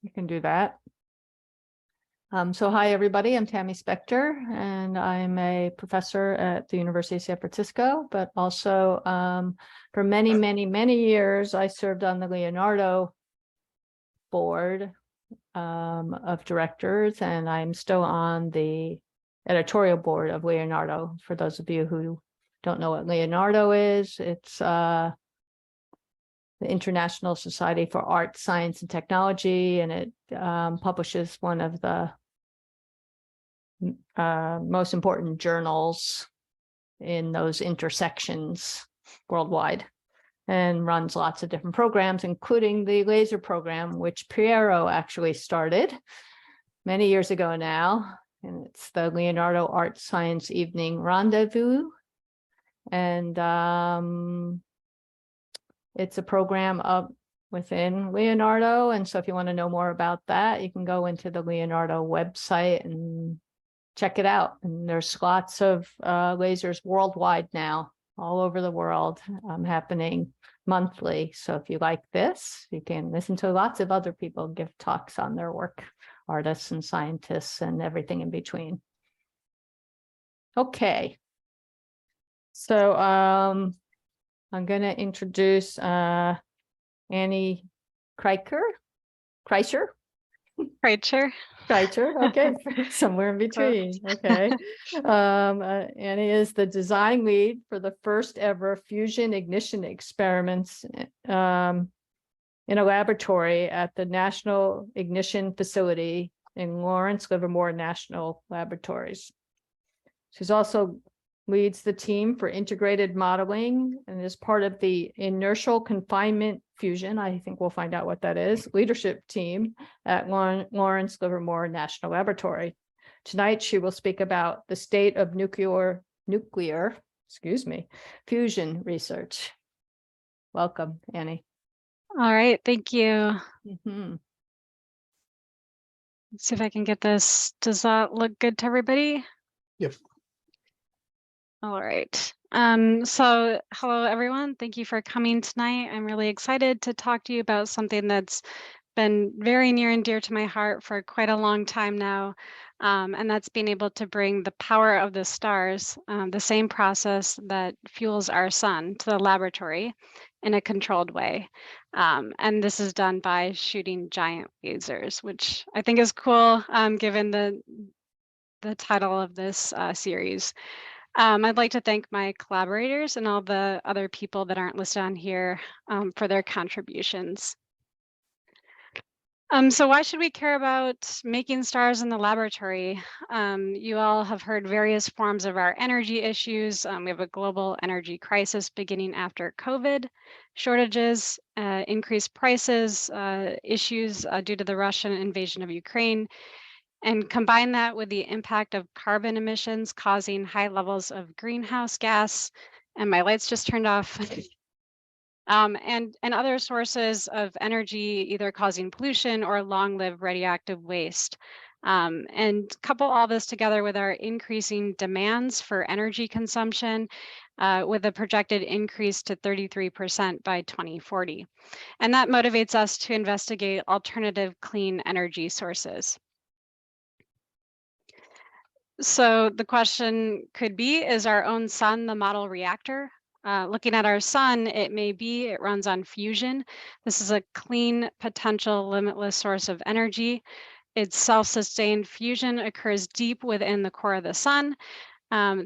You can do that. So hi, everybody. I'm Tammy Spector, and I'm a professor at the University of San Francisco, but also for many, many, many years, I served on the Leonardo board of directors, and I'm still on the editorial board of Leonardo. For those of you who don't know what Leonardo is, it's the International Society for Art, Science, and Technology, and it publishes one of the most important journals in those intersections worldwide, and runs lots of different programs, including the laser program, which Piero actually started many years ago now. And it's the Leonardo Art Science Evening Rendezvous. And it's a program up within Leonardo. And so if you want to know more about that, you can go into the Leonardo website and check it out. And there's lots of lasers worldwide now, all over the world, happening monthly. So if you like this, you can listen to lots of other people give talks on their work, artists and scientists and everything in between. Okay. So I'm going to introduce Annie Kritcher. Okay, somewhere in between. Okay. Annie is the design lead for the first ever fusion ignition experiments in a laboratory at the National Ignition Facility in Lawrence Livermore National Laboratories. She's also leads the team for integrated modeling and is part of the inertial confinement fusion, I think we'll find out what that is, leadership team at Lawrence Livermore National Laboratory. Tonight, she will speak about the state of nuclear fusion research. Welcome, Annie. All right, thank you. Mm-hmm. Let's see if I can get this. Does that look good to everybody? Yep. All right. So hello, everyone. Thank you for coming tonight. I'm really excited to talk to you about something that's been very near and dear to my heart for quite a long time now. And that's being able to bring the power of the stars, the same process that fuels our sun, to the laboratory in a controlled way. And this is done by shooting giant lasers, which I think is cool, given the title of this series. I'd like to thank my collaborators and all the other people that aren't listed on here for their contributions. So why should we care about making stars in the laboratory? You all have heard various forms of our energy issues. We have a global energy crisis beginning after COVID, shortages, increased prices, issues due to the Russian invasion of Ukraine, and combine that with the impact of carbon emissions causing high levels of greenhouse gas, and my lights just turned off, and other sources of energy either causing pollution or long-lived radioactive waste. And couple all this together with our increasing demands for energy consumption with a projected increase to 33% by 2040. And that motivates us to investigate alternative clean energy sources. So the question could be, is our own sun the model reactor? Looking at our sun, it runs on fusion. This is a clean, potential, limitless source of energy. Its self-sustained fusion occurs deep within the core of the sun.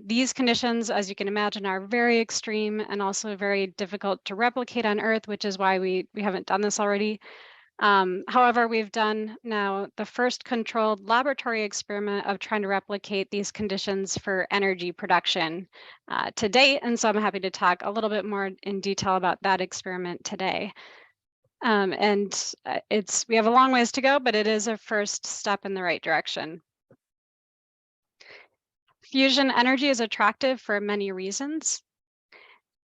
These conditions, as you can imagine, are very extreme and also very difficult to replicate on Earth, which is why we haven't done this already. However, we've done now the first controlled laboratory experiment of trying to replicate these conditions for energy production to date. And so I'm happy to talk a little bit more in detail about that experiment today. And we have a long ways to go, but it is a first step in the right direction. Fusion energy is attractive for many reasons.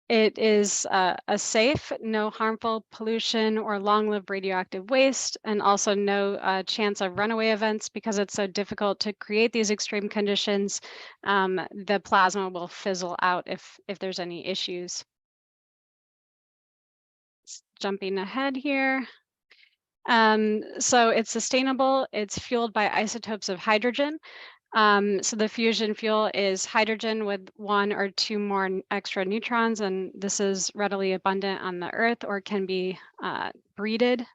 It is a safe, no harmful pollution or long-lived radioactive waste, and also no chance of runaway events because it's so difficult to create these extreme conditions. The plasma will fizzle out if there's any issues. Jumping ahead here. So it's sustainable. It's fueled by isotopes of hydrogen. So the fusion fuel is hydrogen with 1 or 2 more extra neutrons, and this is readily abundant on the Earth or can be breeded.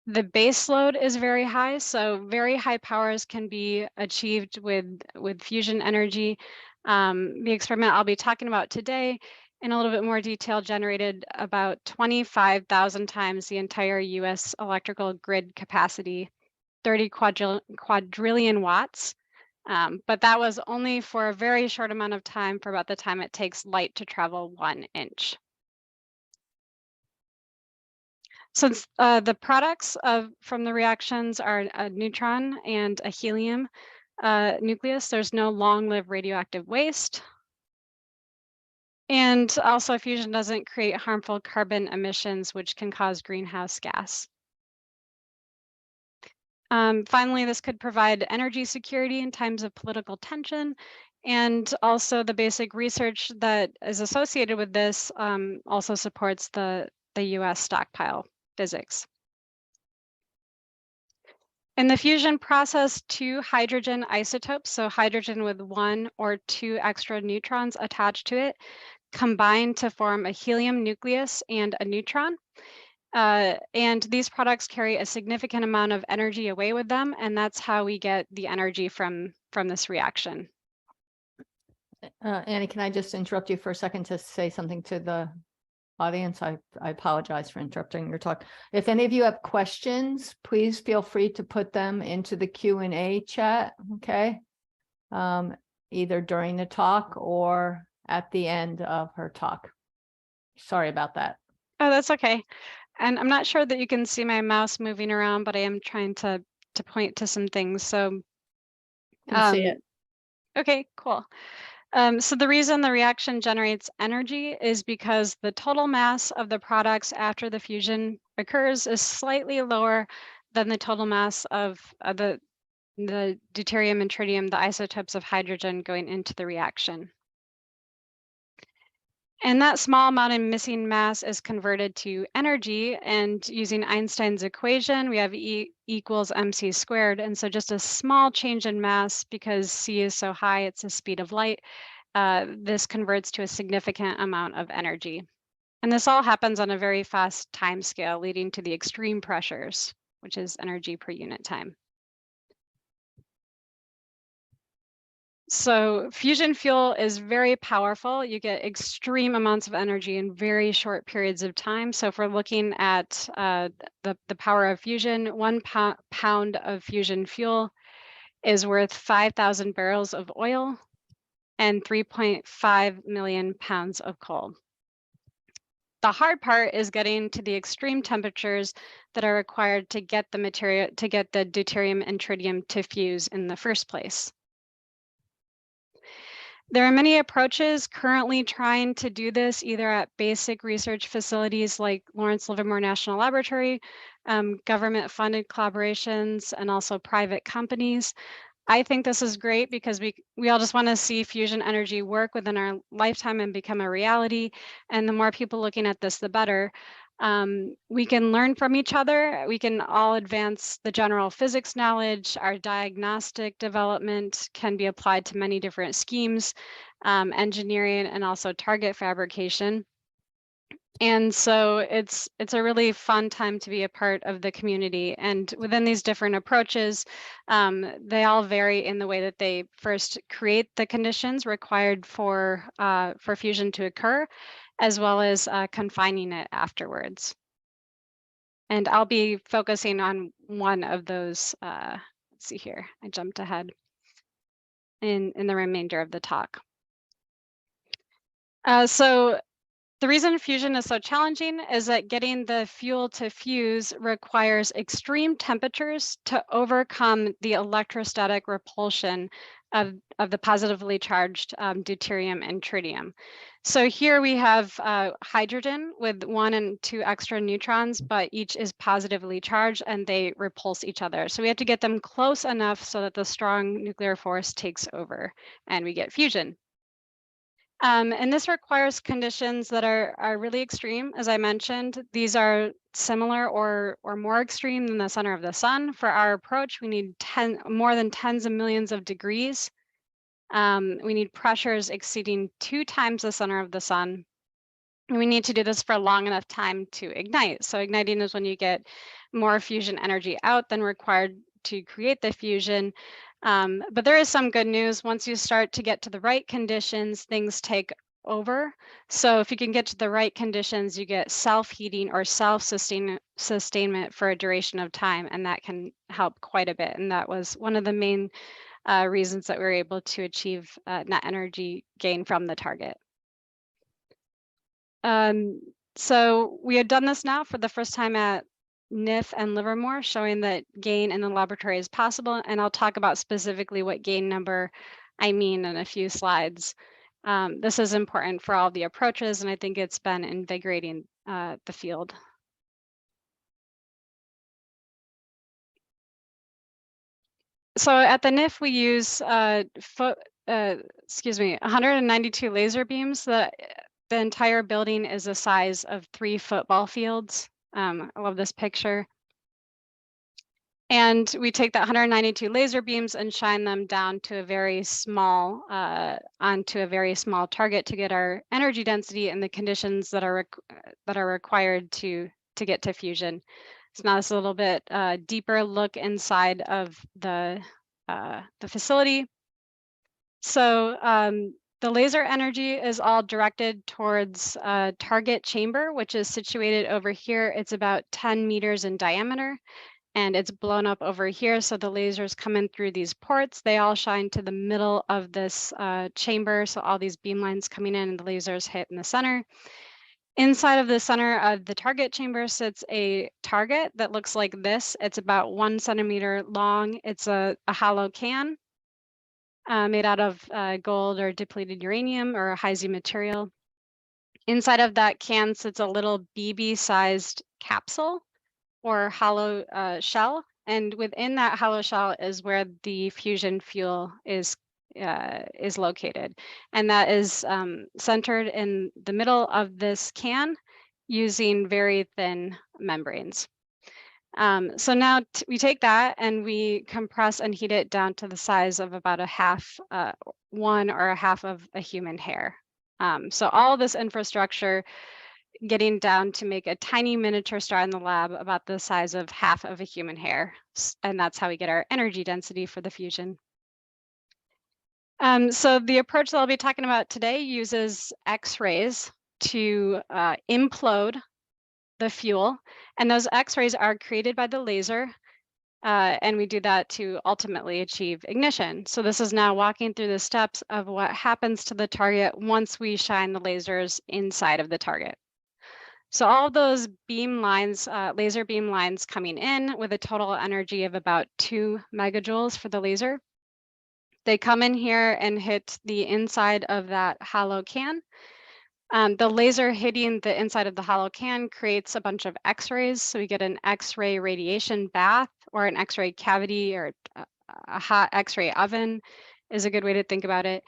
The base load is very high, so very high powers can be achieved with fusion energy. The experiment I'll be talking about today in a little bit more detail generated about 25,000 times the entire US electrical grid capacity, 30 quadrillion watts. But that was only for a very short amount of time, for about the time it takes light to travel 1 inch. Since the products from the reactions are a neutron and a helium nucleus, there's no long-lived radioactive waste. And also fusion doesn't create harmful carbon emissions, which can cause greenhouse gas. Finally, this could provide energy security in times of political tension. And also the basic research that is associated with this also supports the US stockpile physics. In the fusion process, 2 hydrogen isotopes, so hydrogen with 1 or 2 extra neutrons attached to it, combine to form a helium nucleus and a neutron. And these products carry a significant amount of energy away with them, and that's how we get the energy from this reaction. Annie, can I just interrupt you for a second to say something to the audience? I apologize for interrupting your talk. If any of you have questions, please feel free to put them into the Q&A chat, okay? Either during the talk or at the end of her talk. Sorry about that. Oh, that's okay. And I'm not sure that you can see my mouse moving around, but I am trying to point to some things. So Can see it. Okay, cool. So the reason the reaction generates energy is because the total mass of the products after the fusion occurs is slightly lower than the total mass of the deuterium and tritium, the isotopes of hydrogen going into the reaction. And that small amount of missing mass is converted to energy, and using Einstein's equation, we have E equals mc squared. And so just a small change in mass, because c is so high, it's the speed of light, this converts to a significant amount of energy. And this all happens on a very fast time scale, leading to the extreme pressures, which is energy per unit time. So fusion fuel is very powerful. You get extreme amounts of energy in very short periods of time. So if we're looking at the power of fusion, 1 pound of fusion fuel is worth 5,000 barrels of oil and 3.5 million pounds of coal. The hard part is getting to the extreme temperatures that are required to get the material, to get the deuterium and tritium to fuse in the first place. There are many approaches currently trying to do this, either at basic research facilities like Lawrence Livermore National Laboratory, government-funded collaborations, and also private companies. I think this is great because we all just want to see fusion energy work within our lifetime and become a reality. And the more people looking at this, the better. We can learn from each other. We can all advance the general physics knowledge. Our diagnostic development can be applied to many different schemes, engineering, and also target fabrication. And so it's a really fun time to be a part of the community. And within these different approaches, they all vary in the way that they first create the conditions required for fusion to occur, as well as confining it afterwards. And I'll be focusing on one of those. Let's see here, I jumped ahead in the remainder of the talk. So the reason fusion is so challenging is that getting the fuel to fuse requires extreme temperatures to overcome the electrostatic repulsion of the positively charged deuterium and tritium. So here we have hydrogen with 1 and 2 extra neutrons, but each is positively charged and they repulse each other. So we have to get them close enough so that the strong nuclear force takes over and we get fusion. And this requires conditions that are really extreme, as I mentioned. These are similar or more extreme than the center of the sun. For our approach, we need more than tens of millions of degrees. We need pressures exceeding 2 times the center of the sun. And we need to do this for a long enough time to ignite. So igniting is when you get more fusion energy out than required to create the fusion. But there is some good news. Once you start to get to the right conditions, things take over. So if you can get to the right conditions, you get self-heating or self-sustainment for a duration of time, and that can help quite a bit. And that was one of the main reasons that we were able to achieve net energy gain from the target. So we had done this now for the first time at NIF and Livermore, showing that gain in the laboratory is possible. And I'll talk about specifically what gain number I mean in a few slides. This is important for all the approaches, and I think it's been invigorating the field. So at the NIF, we use 192 laser beams. The entire building is the size of 3 football fields. I love this picture. And we take that 192 laser beams and shine them down to a very small, onto a very small target to get our energy density and the conditions that are required to get to fusion. So now this is a little bit deeper look inside of the facility. So the laser energy is all directed towards a target chamber, which is situated over here. It's about 10 meters in diameter, and it's blown up over here. So the lasers come in through these ports. They all shine to the middle of this chamber. So all these beam lines coming in and the lasers hit in the center. Inside of the center of the target chamber sits a target that looks like this. It's about 1 centimeter long. It's a hollow can made out of gold or depleted uranium or a high-Z material. Inside of that can sits a little BB-sized capsule or hollow shell, and within that hollow shell is where the fusion fuel is located, and that is centered in the middle of this can using very thin membranes. So now we take that and we compress and heat it down to the size of about a half of a human hair. So all this infrastructure getting down to make a tiny miniature star in the lab about the size of half of a human hair. And that's how we get our energy density for the fusion. So the approach that I'll be talking about today uses X-rays to implode the fuel, and those X-rays are created by the laser, and we do that to ultimately achieve ignition. So this is now walking through the steps of what happens to the target once we shine the lasers inside of the target. So all of those beam lines, laser beam lines coming in with a total energy of about 2 megajoules for the laser. They come in here and hit the inside of that hollow can. The laser hitting the inside of the hollow can creates a bunch of X-rays. So we get an X-ray radiation bath or an X-ray cavity, or a hot X-ray oven is a good way to think about it.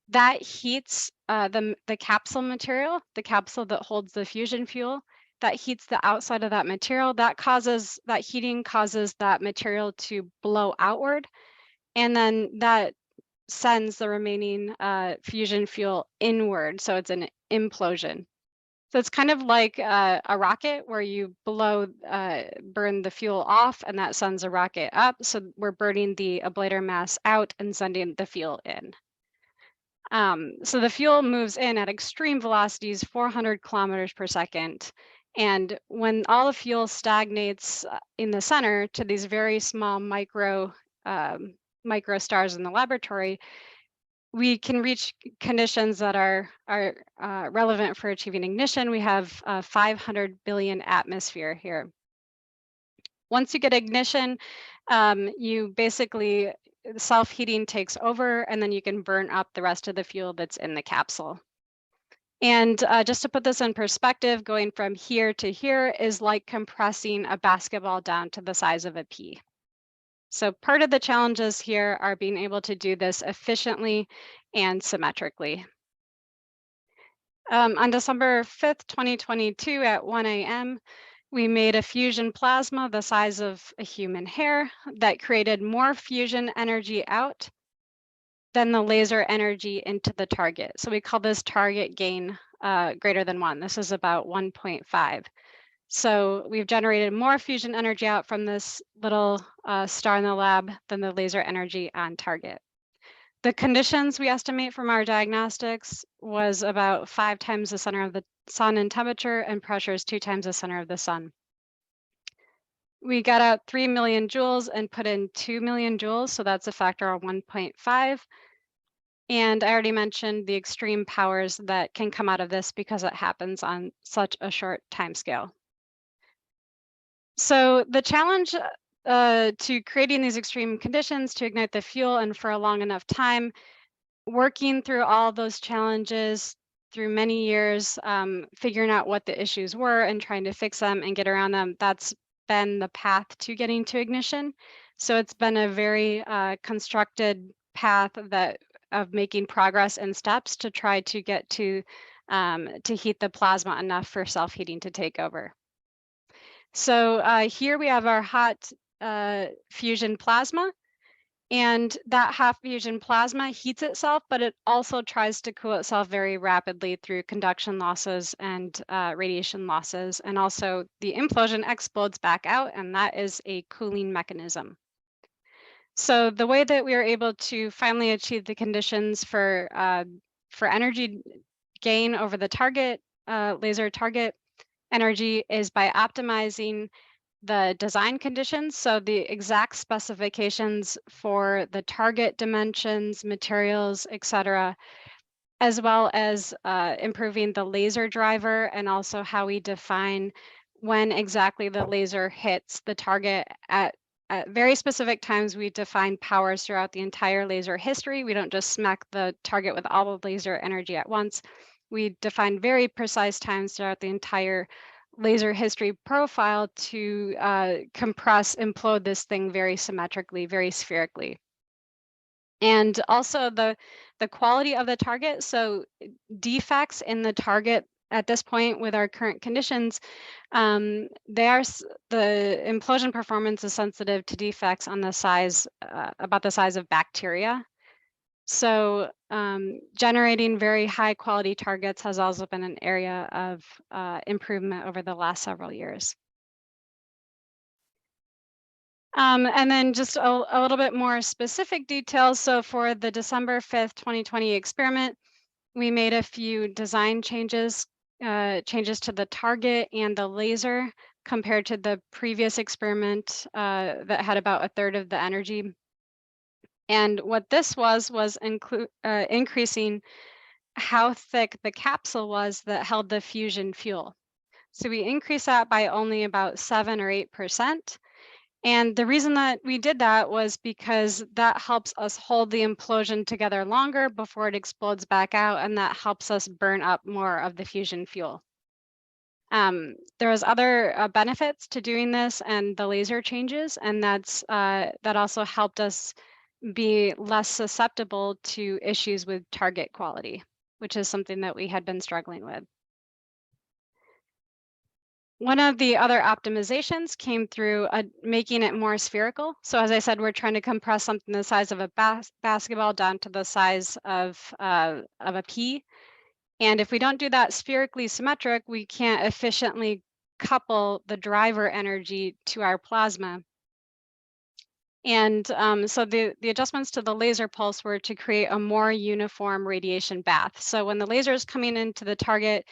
That heats the capsule material, the capsule that holds the fusion fuel. That heats the outside of that material. That heating causes that material to blow outward. And then that sends the remaining fusion fuel inward. So it's an implosion. So it's kind of like a rocket where you burn the fuel off and that sends a rocket up. So we're burning the ablator mass out and sending the fuel in. So the fuel moves in at extreme velocities, 400 kilometers per second. And when all the fuel stagnates in the center to these very small micro stars in the laboratory, we can reach conditions that are relevant for achieving ignition. We have 500 billion atmosphere here. Once you get ignition, you basically, self-heating takes over, and then you can burn up the rest of the fuel that's in the capsule. And just to put this in perspective, going from here to here is like compressing a basketball down to the size of a pea. So part of the challenges here are being able to do this efficiently and symmetrically. On December 5th, 2022 at 1 a.m., We made a fusion plasma the size of a human hair that created more fusion energy out than the laser energy into the target. So we call this target gain greater than 1. This is about 1.5. So we've generated more fusion energy out from this little star in the lab than the laser energy on target. The conditions we estimate from our diagnostics was about 5 times the center of the sun in temperature, and pressure is 2 times the center of the sun. We got out 3 million joules and put in 2 million joules, so that's a factor of 1.5. And I already mentioned the extreme powers that can come out of this because it happens on such a short time scale. So the challenge to creating these extreme conditions to ignite the fuel and for a long enough time, working through all those challenges through many years, figuring out what the issues were and trying to fix them and get around them, that's been the path to getting to ignition. So it's been a very constructed path of making progress and steps to try to get to heat the plasma enough for self-heating to take over. So here we have our hot fusion plasma, and that hot fusion plasma heats itself, but it also tries to cool itself very rapidly through conduction losses and radiation losses. And also the implosion explodes back out, and that is a cooling mechanism. So the way that we are able to finally achieve the conditions for energy gain over the target, laser target energy, is by optimizing the design conditions, so the exact specifications for the target dimensions, materials, etc., as well as improving the laser driver and also how we define when exactly the laser hits the target at very specific times. We define powers throughout the entire laser history. We don't just smack the target with all the laser energy at once. We define very precise times throughout the entire laser history profile to compress, implode this thing very symmetrically, very spherically. And also the quality of the target. So defects in the target at this point with our current conditions, the implosion performance is sensitive to defects on the size, about the size of bacteria. So generating very high quality targets has also been an area of improvement over the last several years. And then just a little bit more specific details. So for the December 5th, 2020 experiment, we made a few design changes to the target and the laser compared to the previous experiment that had about a third of the energy. And what this was increasing how thick the capsule was that held the fusion fuel. So we increased that by only about 7 or 8%. And the reason that we did that was because that helps us hold the implosion together longer before it explodes back out, and that helps us burn up more of the fusion fuel. There was other benefits to doing this and the laser changes, and that also helped us be less susceptible to issues with target quality, which is something that we had been struggling with. One of the other optimizations came through making it more spherical. So as I said, we're trying to compress something the size of a basketball down to the size of a pea. And if we don't do that spherically symmetric, we can't efficiently couple the driver energy to our plasma. And so the adjustments to the laser pulse were to create a more uniform radiation bath. So when the laser is coming into the target,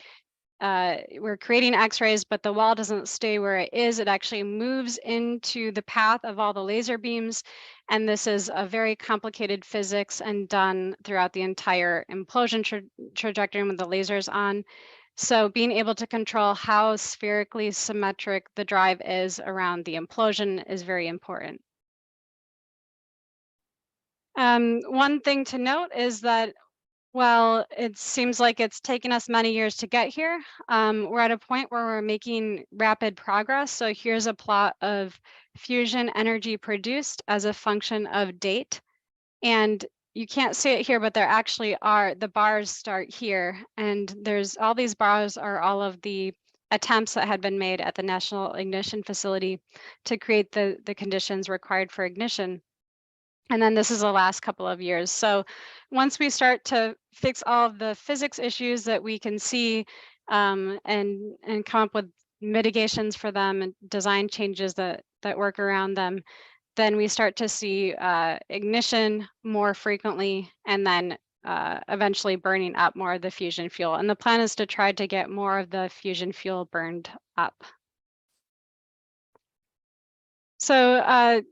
we're creating X-rays, but the wall doesn't stay where it is. It actually moves into the path of all the laser beams. And this is a very complicated physics and done throughout the entire implosion trajectory when the laser's on. So being able to control how spherically symmetric the drive is around the implosion is very important. One thing to note is that while it seems like it's taken us many years to get here, we're at a point where we're making rapid progress. So here's a plot of fusion energy produced as a function of date. And you can't see it here, but there actually are, the bars start here. And there's all these bars are all of the attempts that had been made at the National Ignition Facility to create the conditions required for ignition. And then this is the last couple of years. So once we start to fix all of the physics issues that we can see, and come up with mitigations for them and design changes that work around them, then we start to see ignition more frequently, and then eventually burning up more of the fusion fuel. And the plan is to try to get more of the fusion fuel burned up. So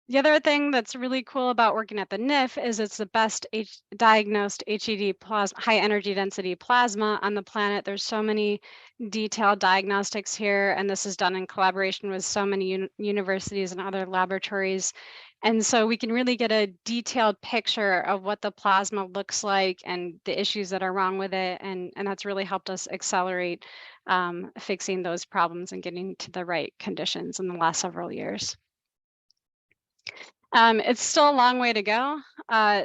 the other thing that's really cool about working at the NIF is it's the best diagnosed HED high energy density plasma on the planet. There's so many detailed diagnostics here, and this is done in collaboration with so many universities and other laboratories. And so we can really get a detailed picture of what the plasma looks like and the issues that are wrong with it. And that's really helped us accelerate fixing those problems and getting to the right conditions in the last several years. It's still a long way to go.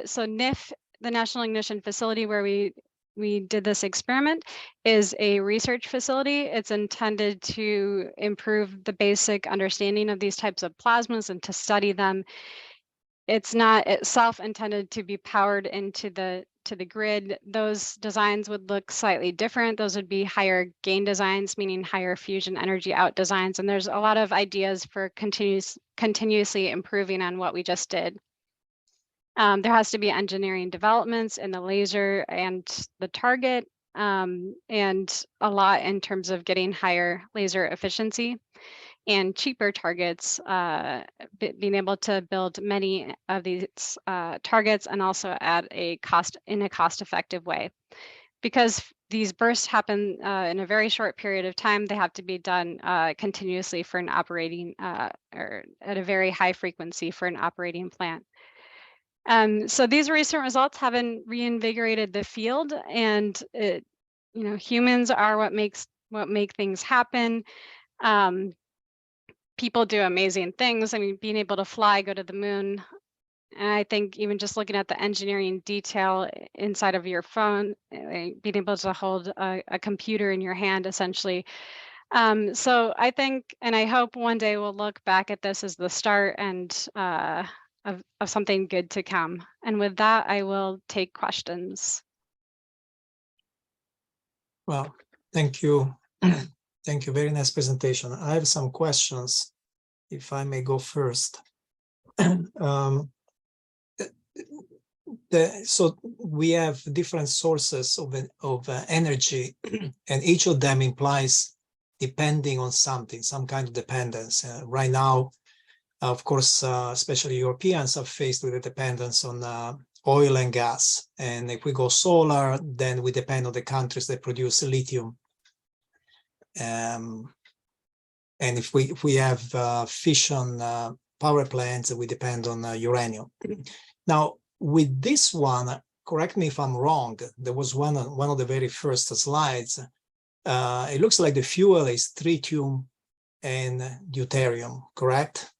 So NIF, the National Ignition Facility where we did this experiment, is a research facility. It's intended to improve the basic understanding of these types of plasmas and to study them. It's not itself intended to be powered into the grid. Those designs would look slightly different. Those would be higher gain designs, meaning higher fusion energy out designs. And there's a lot of ideas for continuously improving on what we just did. There has to be engineering developments in the laser and the target, and a lot in terms of getting higher laser efficiency and cheaper targets, being able to build many of these targets and also in a cost-effective way. Because these bursts happen in a very short period of time, they have to be done continuously for an operating, or at a very high frequency for an operating plant. So these recent results haven't reinvigorated the field, and humans are what make things happen. People do amazing things. I mean, being able to fly, go to the moon. And I think even just looking at the engineering detail inside of your phone, being able to hold a computer in your hand, essentially. So I think, and I hope one day we'll look back at this as the start and of something good to come. And with that, I will take questions. Well, thank you. Thank you. Very nice presentation. I have some questions, if I may go first. So we have different sources of energy, and each of them implies depending on something, some kind of dependence. Right now, of course, especially Europeans are faced with a dependence on oil and gas. And if we go solar, then we depend on the countries that produce lithium. And if we have fission power plants, we depend on uranium. Now, with this one, correct me if I'm wrong, there was one of the very first slides. It looks like the fuel is tritium and deuterium, correct?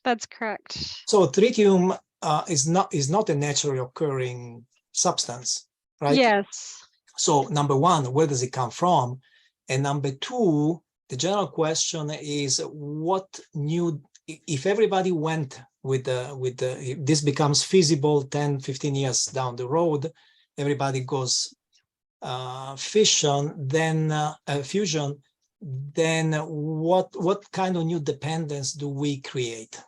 That's correct. So tritium is not a naturally occurring substance, right? Yes. So number one, where does it come from? And number two, the general question is if everybody went with if this becomes feasible 10, 15 years down the road, everybody goes fusion, then what kind of new dependence do we create?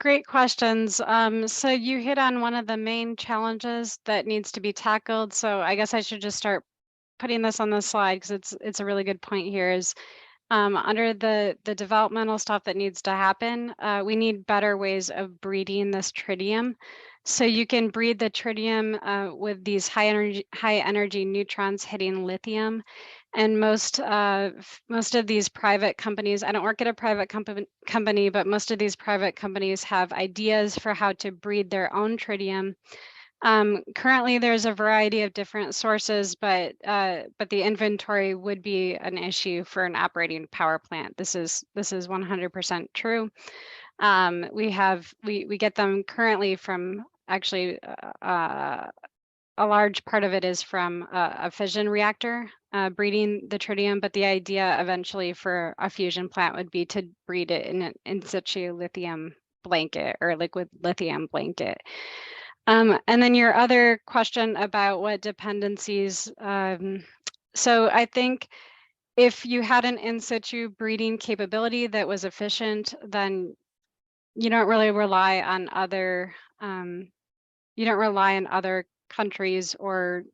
Great questions. So you hit on one of the main challenges that needs to be tackled. So I guess I should just start putting this on the slide because it's a really good point here. Is under the developmental stuff that needs to happen, we need better ways of breeding this tritium. So you can breed the tritium with these high energy neutrons hitting lithium. And most of these private companies, I don't work at a private company, but most of these private companies have ideas for how to breed their own tritium. Currently, there's a variety of different sources, but the inventory would be an issue for an operating power plant. This is 100% true. We get them currently from actually a large part of it is from a fission reactor breeding the tritium, but the idea eventually for a fusion plant would be to breed it in an in situ lithium blanket or liquid lithium blanket. And then your other question about what dependencies. So I think if you had an in situ breeding capability that was efficient, then you don't really rely on other countries or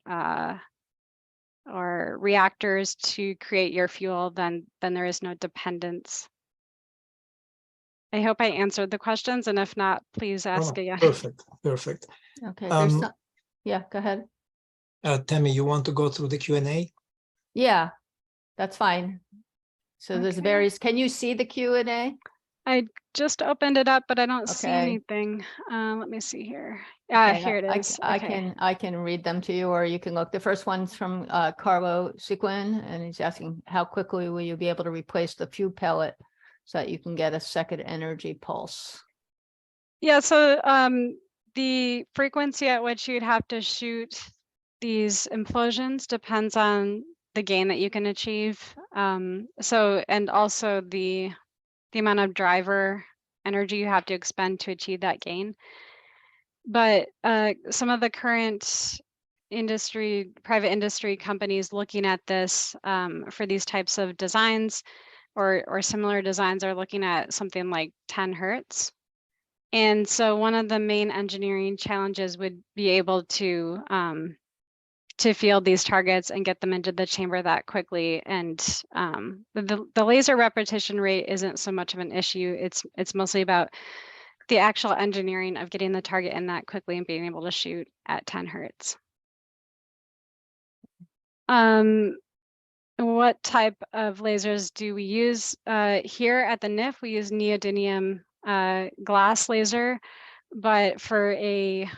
reactors to create your fuel, then there is no dependence. I hope I answered the questions, and if not, please ask again. Perfect. Okay, there's some, yeah, go ahead. Tammy, you want to go through the Q&A? Yeah, that's fine. So there's Okay. various, can you see the Q&A? I just opened it up, but I don't see Okay. anything. Let me see here. Okay, Here it is. I can read them to you, or you can look. The first one's from Carlo Sequin, and he's asking, how quickly will you be able to replace the fuel pellet so that you can get a second energy pulse? Yeah, so the frequency at which you'd have to shoot these implosions depends on the gain that you can achieve. So, and also the amount of driver energy you have to expend to achieve that gain. But some of the current private industry companies looking at this for these types of designs or similar designs are looking at something like 10 hertz. And so one of the main engineering challenges would be able to field these targets and get them into the chamber that quickly. And the laser repetition rate isn't so much of an issue. It's mostly about the actual engineering of getting the target in that quickly and being able to shoot at 10 hertz. What type of lasers do we use? Here at the NIF, we use neodymium glass laser, but for an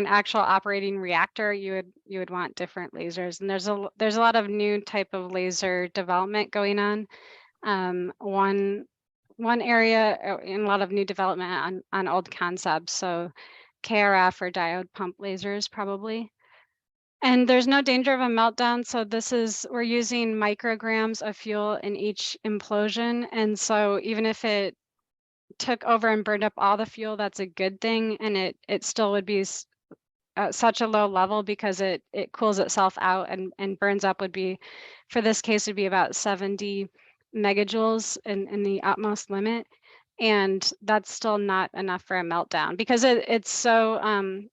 actual operating reactor, you would want different lasers. And there's a lot of new type of laser development going on. One area in a lot of new development on old concepts, so KRF or diode pump lasers probably. And there's no danger of a meltdown. So we're using micrograms of fuel in each implosion. And so even if it took over and burned up all the fuel, that's a good thing. And it still would be at such a low level because it cools itself out and burns up for this case, would be about 70 megajoules in the utmost limit. And that's still not enough for a meltdown because it's so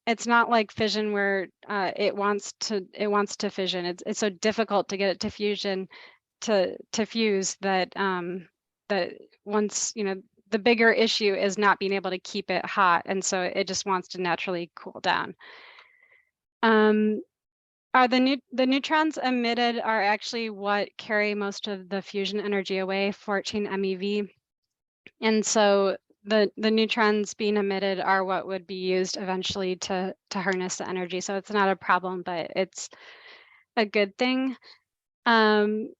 it's not like fission where it wants to fission. It's so difficult to get it to fusion to fuse that that once the bigger issue is not being able to keep it hot, and so it just wants to naturally cool down. Are the neutrons emitted are actually what carry most of the fusion energy away, 14 MeV. And so the neutrons being emitted are what would be used eventually to harness the energy. So it's not a problem, but it's a good thing. And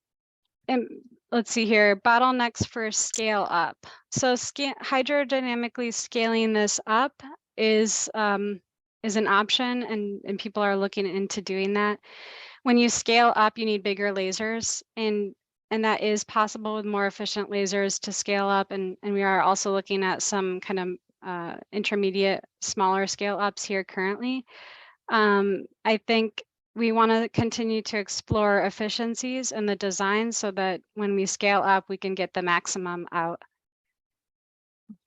let's see here, bottlenecks for scale up. So hydrodynamically scaling this up is an option, and people are looking into doing that. When you scale up, you need bigger lasers, and that is possible with more efficient lasers to scale up. And we are also looking at some kind of intermediate, smaller scale ups here currently. I think we want to continue to explore efficiencies in the design so that when we scale up, we can get the maximum out.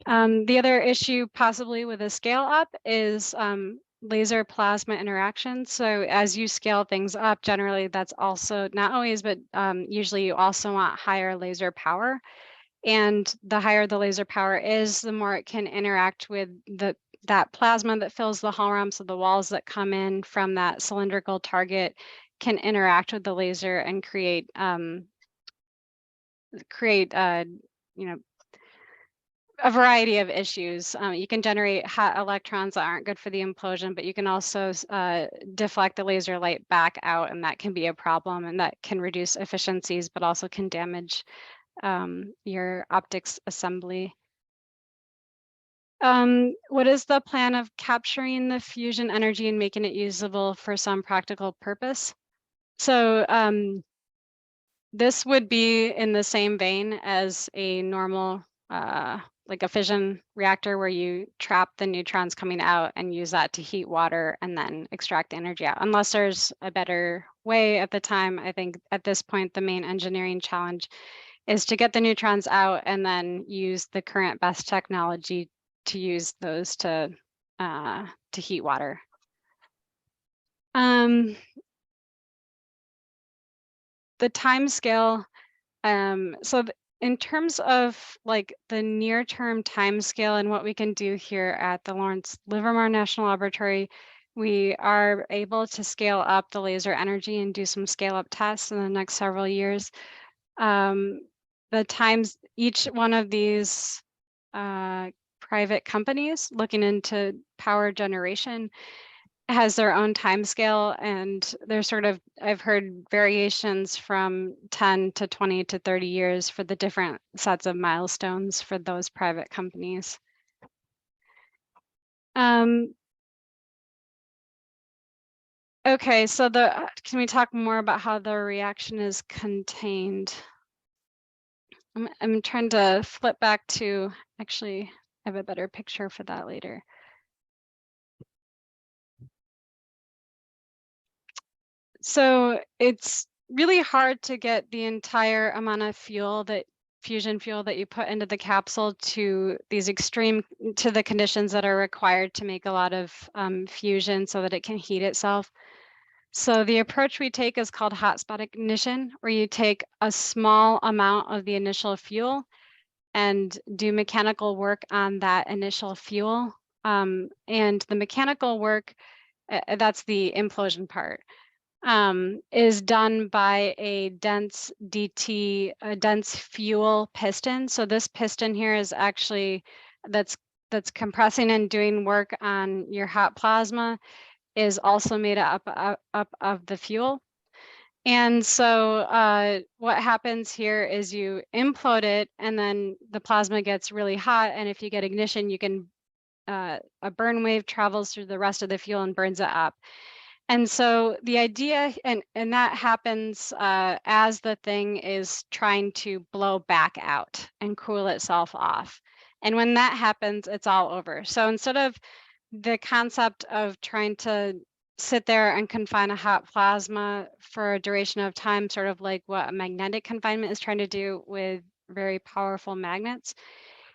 The other issue possibly with a scale up is laser plasma interaction. So as you scale things up, generally that's also not always, but usually you also want higher laser power. And the higher the laser power is, the more it can interact with that plasma that fills the hull realm. So the walls that come in from that cylindrical target can interact with the laser and create a variety of issues. You can generate hot electrons that aren't good for the implosion, but you can also deflect the laser light back out, and that can be a problem, and that can reduce efficiencies, but also can damage your optics assembly. What is the plan of capturing the fusion energy and making it usable for some practical purpose? So this would be in the same vein as a normal, like a fission reactor, where you trap the neutrons coming out and use that to heat water and then extract the energy out. Unless there's a better way at the time, I think at this point, the main engineering challenge is to get the neutrons out and then use the current best technology to use those to heat water. The time scale. In terms of like the near term time scale and what we can do here at the Lawrence Livermore National Laboratory, we are able to scale up the laser energy and do some scale up tests in the next several years. The times, each one of these private companies looking into power generation has their own time scale, and there's sort of, I've heard variations from 10 to 20 to 30 years for the different sets of milestones for those private companies. Okay, so can we talk more about how the reaction is contained? I'm trying to flip back to, actually, I have a better picture for that later. So it's really hard to get the entire amount of fuel, that fusion fuel that you put into the capsule, to these extreme, to the conditions that are required to make a lot of fusion so that it can heat itself. So the approach we take is called hotspot ignition, where you take a small amount of the initial fuel and do mechanical work on that initial fuel. And the mechanical work, that's the implosion part, is done by a dense DT, a dense fuel piston. So this piston here is actually, that's compressing and doing work on your hot plasma, is also made up of the fuel. And so what happens here is you implode it, and then the plasma gets really hot. And if you get ignition, you can, a burn wave travels through the rest of the fuel and burns it up. And so the idea, and that happens as the thing is trying to blow back out and cool itself off. And when that happens, it's all over. So instead of the concept of trying to sit there and confine a hot plasma for a duration of time, sort of like what magnetic confinement is trying to do with very powerful magnets,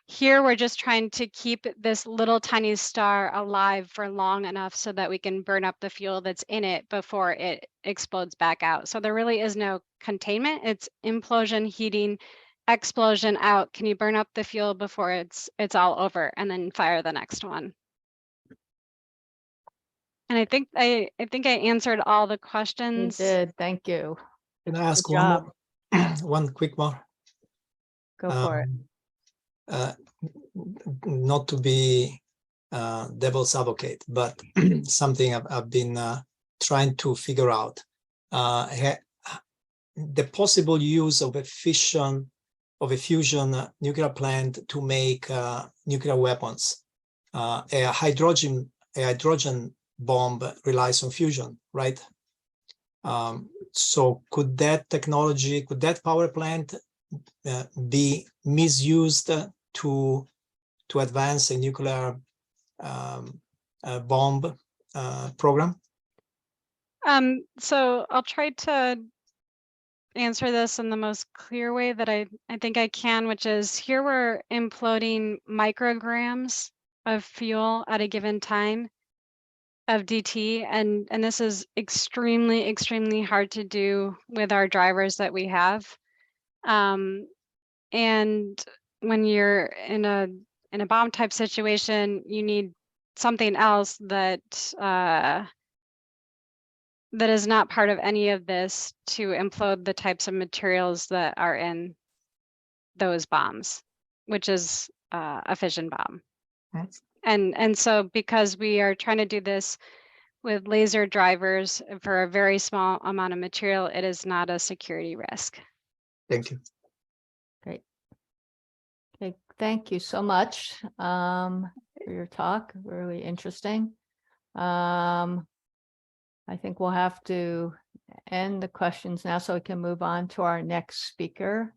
here we're just trying to keep this little tiny star alive for long enough so that we can burn up the fuel that's in it before it explodes back out. So there really is no containment. It's implosion, heating, explosion, out. Can you burn up the fuel before it's all over, and then fire the next one? And I think I answered all the You questions. did, thank you. Can I ask Good one job. more? One quick more. Go for it. Not to be devil's advocate, but something I've been trying to figure out. The possible use of a fusion nuclear plant to make nuclear weapons. A hydrogen bomb relies on fusion, right? So could that technology, could that power plant be misused to advance a nuclear bomb program? So I'll try to answer this in the most clear way that I think I can, which is, here we're imploding micrograms of fuel at a given time of DT, and this is extremely hard to do with our drivers that we have. And when you're in a bomb type situation, you need something else that that is not part of any of this to implode the types of materials that are in those bombs, which is a fission bomb. Right. And so because we are trying to do this with laser drivers for a very small amount of material, it is not a security risk. Thank you. Great. Okay, thank you so much. for your talk. Really interesting. I think we'll have to end the questions now so we can move on to our next speaker.